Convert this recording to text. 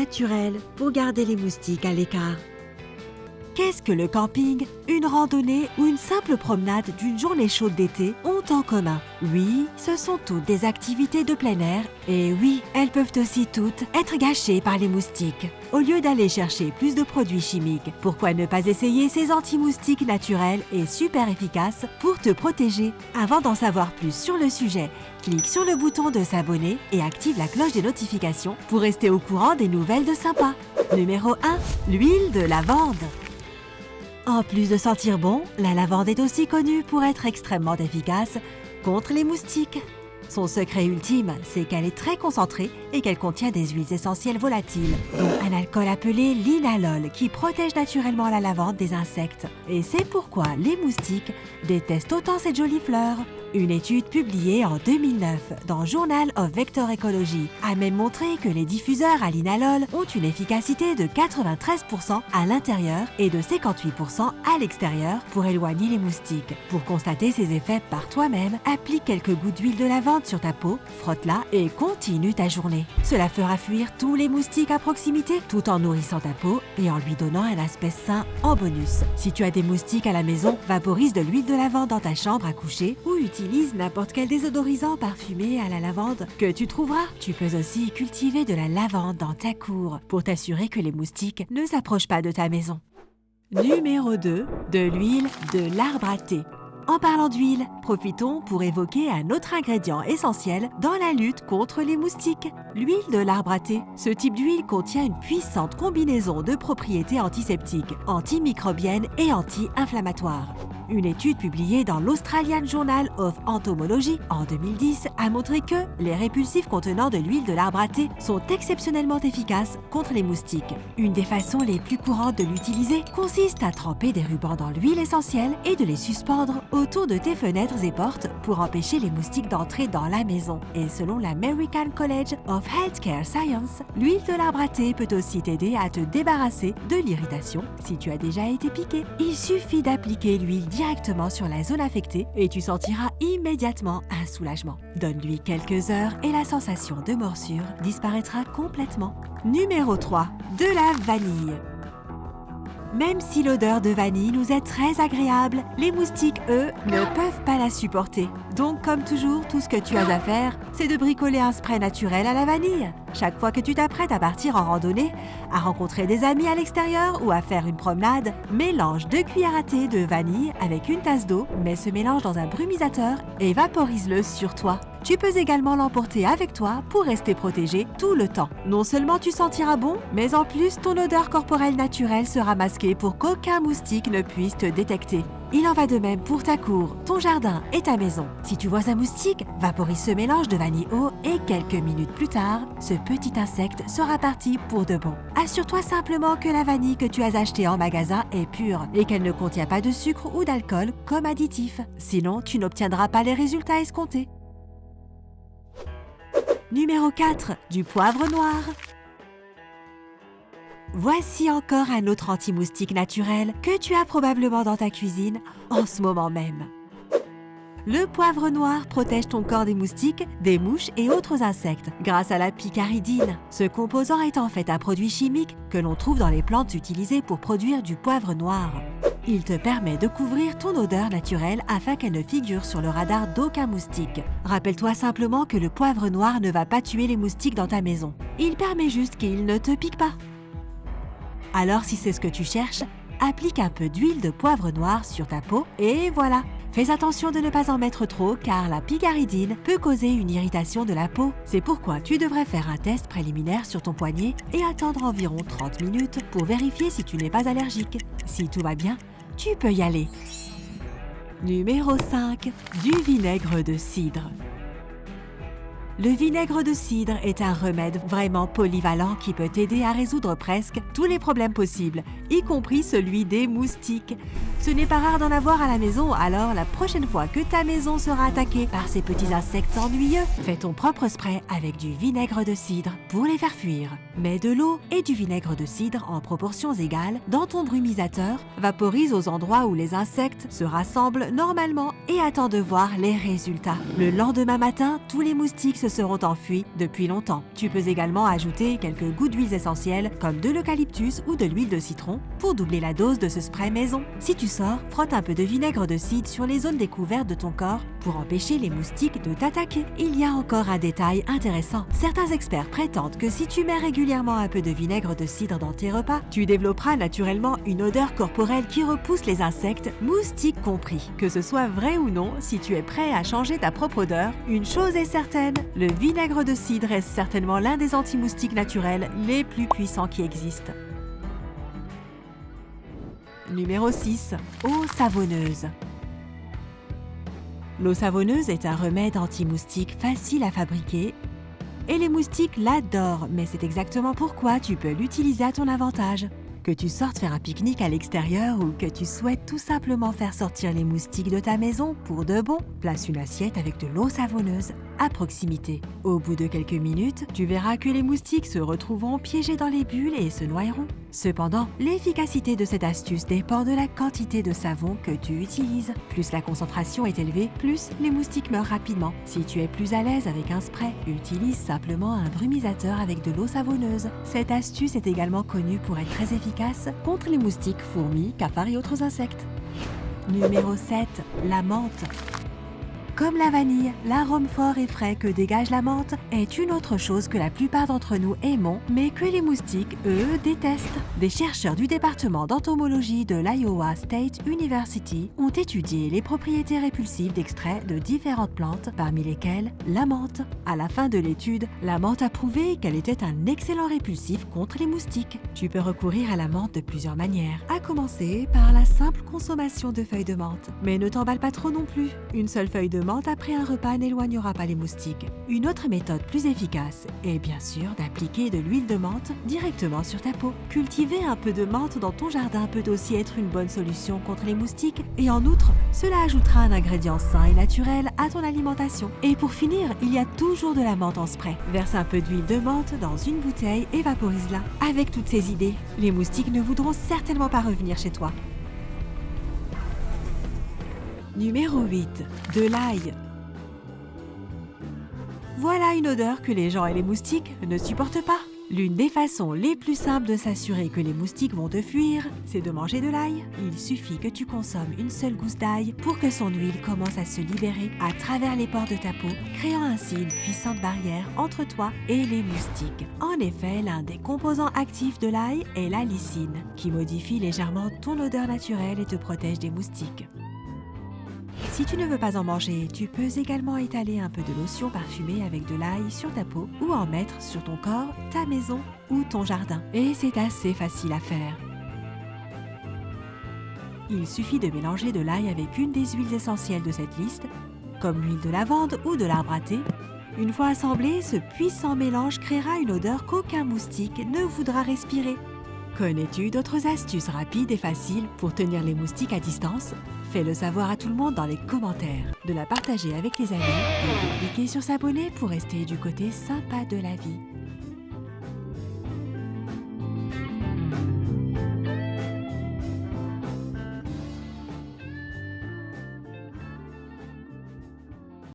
naturelle pour garder les moustiques à l'écart. Qu'est-ce que le camping, une randonnée ou une simple promenade d'une journée chaude d'été ont en commun? Oui, ce sont toutes des activités de plein air et oui, elles peuvent aussi toutes être gâchées par les moustiques. Au lieu d'aller chercher plus de produits chimiques, pourquoi ne pas essayer ces anti-moustiques naturels et super efficaces pour te protéger? Avant d'en savoir plus sur le sujet, clique sur le bouton de s'abonner et active la cloche des notifications pour rester au courant des nouvelles de Sympa. Numéro 1. L'huile de lavande. En plus de sentir bon, la lavande est aussi connue pour être extrêmement efficace contre les moustiques. Son secret ultime, c'est qu'elle est très concentrée et qu'elle contient des huiles essentielles volatiles, dont un alcool appelé linalol qui protège naturellement la lavande des insectes. Et c'est pourquoi les moustiques détestent autant cette jolie fleur. Une étude publiée en 2009 dans Journal of Vector Ecology a même montré que les diffuseurs à linalol ont une efficacité de 93% à l'intérieur et de 58% à l'extérieur pour éloigner les moustiques. Pour constater ces effets par toi-même, applique quelques gouttes d'huile de lavande sur ta peau, frotte-la et continue ta journée. Cela fera fuir tous les moustiques à proximité tout en nourrissant ta peau et en lui donnant un aspect sain en bonus. Si tu as des moustiques à la maison, vaporise de l'huile de lavande dans ta chambre à coucher ou utilise n'importe quel désodorisant parfumé à la lavande que tu trouveras. Tu peux aussi cultiver de la lavande dans ta cour pour t'assurer que les moustiques ne s'approchent pas de ta maison. Numéro 2. De l'huile de l'arbre à thé. En parlant d'huile, profitons pour évoquer un autre ingrédient essentiel dans la lutte contre les moustiques, l'huile de l'arbre à thé. Ce type d'huile contient une puissante combinaison de propriétés antiseptiques, antimicrobiennes et anti-inflammatoires. Une étude publiée dans l'Australian Journal of Entomology en 2010 a montré que les répulsifs contenant de l'huile de l'arbre à thé sont exceptionnellement efficaces contre les moustiques. Une des façons les plus courantes de l'utiliser consiste à tremper des rubans dans l'huile essentielle et de les suspendre autour de tes fenêtres et portes pour empêcher les moustiques d'entrer dans la maison. Et selon l'American College of Healthcare Science, l'huile de l'arbre à thé peut aussi t'aider à te débarrasser de l'irritation si tu as déjà été piqué. Il suffit d'appliquer l'huile directement sur la zone affectée et tu sentiras immédiatement un soulagement. Donne-lui quelques heures et la sensation de morsure disparaîtra complètement. Numéro 3. De la vanille. Même si l'odeur de vanille nous est très agréable, les moustiques, eux, ne peuvent pas la supporter. Donc, comme toujours, tout ce que tu as à faire, c'est de bricoler un spray naturel à la vanille. Chaque fois que tu t'apprêtes à partir en randonnée, à rencontrer des amis à l'extérieur ou à faire une promenade, mélange 2 cuillères à thé de vanille avec une tasse d'eau, mets ce mélange dans un brumisateur et vaporise-le sur toi. Tu peux également l'emporter avec toi pour rester protégé tout le temps. Non seulement tu sentiras bon, mais en plus ton odeur corporelle naturelle sera masquée pour qu'aucun moustique ne puisse te détecter. Il en va de même pour ta cour, ton jardin et ta maison. Si tu vois un moustique, vaporise ce mélange de vanille eau et quelques minutes plus tard, ce petit insecte sera parti pour de bon. Assure-toi simplement que la vanille que tu as achetée en magasin est pure et qu'elle ne contient pas de sucre ou d'alcool comme additif. Sinon, tu n'obtiendras pas les résultats escomptés. Numéro 4. Du poivre noir. Voici encore un autre anti-moustique naturel que tu as probablement dans ta cuisine en ce moment même. Le poivre noir protège ton corps des moustiques, des mouches et autres insectes grâce à la picaridine. Ce composant est en fait un produit chimique que l'on trouve dans les plantes utilisées pour produire du poivre noir. Il te permet de couvrir ton odeur naturelle afin qu'elle ne figure sur le radar d'aucun moustique. Rappelle-toi simplement que le poivre noir ne va pas tuer les moustiques dans ta maison. Il permet juste qu'ils ne te piquent pas. Alors si c'est ce que tu cherches, applique un peu d'huile de poivre noir sur ta peau et voilà. Fais attention de ne pas en mettre trop car la picaridine peut causer une irritation de la peau. C'est pourquoi tu devrais faire un test préliminaire sur ton poignet et attendre environ 30 minutes pour vérifier si tu n'es pas allergique. Si tout va bien, tu peux y aller. Numéro 5. Du vinaigre de cidre. Le vinaigre de cidre est un remède vraiment polyvalent qui peut t'aider à résoudre presque tous les problèmes possibles, y compris celui des moustiques. Ce n'est pas rare d'en avoir à la maison, alors la prochaine fois que ta maison sera attaquée par ces petits insectes ennuyeux, fais ton propre spray avec du vinaigre de cidre pour les faire fuir. Mets de l'eau et du vinaigre de cidre en proportions égales dans ton brumisateur, vaporise aux endroits où les insectes se rassemblent normalement et attends de voir les résultats. Le lendemain matin, tous les moustiques se se seront enfuis depuis longtemps. Tu peux également ajouter quelques gouttes d'huiles essentielles comme de l'eucalyptus ou de l'huile de citron pour doubler la dose de ce spray maison. Si tu sors, frotte un peu de vinaigre de cidre sur les zones découvertes de ton corps pour empêcher les moustiques de t'attaquer. Il y a encore un détail intéressant. Certains experts prétendent que si tu mets régulièrement un peu de vinaigre de cidre dans tes repas, tu développeras naturellement une odeur corporelle qui repousse les insectes, moustiques compris. Que ce soit vrai ou non, si tu es prêt à changer ta propre odeur, une chose est certaine, le vinaigre de cidre est certainement l'un des anti-moustiques naturels les plus puissants qui existent. Numéro 6. Eau savonneuse. L'eau savonneuse est un remède anti-moustique facile à fabriquer et les moustiques l'adorent, mais c'est exactement pourquoi tu peux l'utiliser à ton avantage. Que tu sortes faire un pique-nique à l'extérieur ou que tu souhaites tout simplement faire sortir les moustiques de ta maison pour de bon, place une assiette avec de l'eau savonneuse à proximité. Au bout de quelques minutes, tu verras que les moustiques se retrouveront piégés dans les bulles et se noieront. Cependant, l'efficacité de cette astuce dépend de la quantité de savon que tu utilises. Plus la concentration est élevée, plus les moustiques meurent rapidement. Si tu es plus à l'aise avec un spray, utilise simplement un brumisateur avec de l'eau savonneuse. Cette astuce est également connue pour être très efficace contre les moustiques, fourmis, cafards et autres insectes. Numéro 7. La menthe. Comme la vanille, l'arôme fort et frais que dégage la menthe est une autre chose que la plupart d'entre nous aimons, mais que les moustiques, eux, détestent. Des chercheurs du département d'entomologie de l'Iowa State University ont étudié les propriétés répulsives d'extraits de différentes plantes, parmi lesquelles la menthe. À la fin de l'étude, la menthe a prouvé qu'elle était un excellent répulsif contre les moustiques. Tu peux recourir à la menthe de plusieurs manières, à commencer par la simple consommation de feuilles de menthe. Mais ne t'emballe pas trop non plus. Une seule feuille de menthe après un repas n'éloignera pas les moustiques. Une autre méthode plus efficace est bien sûr d'appliquer de l'huile de menthe directement sur ta peau. Cultiver un peu de menthe dans ton jardin peut aussi être une bonne solution contre les moustiques et en outre, cela ajoutera un ingrédient sain et naturel à ton alimentation. Et pour finir, il y a toujours de la menthe en spray. Verse un peu d'huile de menthe dans une bouteille et vaporise-la. Avec toutes ces idées, les moustiques ne voudront certainement pas revenir chez toi. Numéro 8. De l'ail. Voilà une odeur que les gens et les moustiques ne supportent pas. L'une des façons les plus simples de s'assurer que les moustiques vont te fuir, c'est de manger de l'ail. Il suffit que tu consommes une seule gousse d'ail pour que son huile commence à se libérer à travers les pores de ta peau, créant ainsi une puissante barrière entre toi et les moustiques. En effet, l'un des composants actifs de l'ail est la lysine, qui modifie légèrement ton odeur naturelle et te protège des moustiques. Si tu ne veux pas en manger, tu peux également étaler un peu de lotion parfumée avec de l'ail sur ta peau ou en mettre sur ton corps, ta maison ou ton jardin. Et c'est assez facile à faire. Il suffit de mélanger de l'ail avec une des huiles essentielles de cette liste, comme l'huile de lavande ou de l'arbre à thé. Une fois assemblé, ce puissant mélange créera une odeur qu'aucun moustique ne voudra respirer. Connais-tu d'autres astuces rapides et faciles pour tenir les moustiques à distance? Fais-le savoir à tout le monde dans les commentaires, de la partager avec tes amis et de cliquer sur s'abonner pour rester du côté sympa de la vie.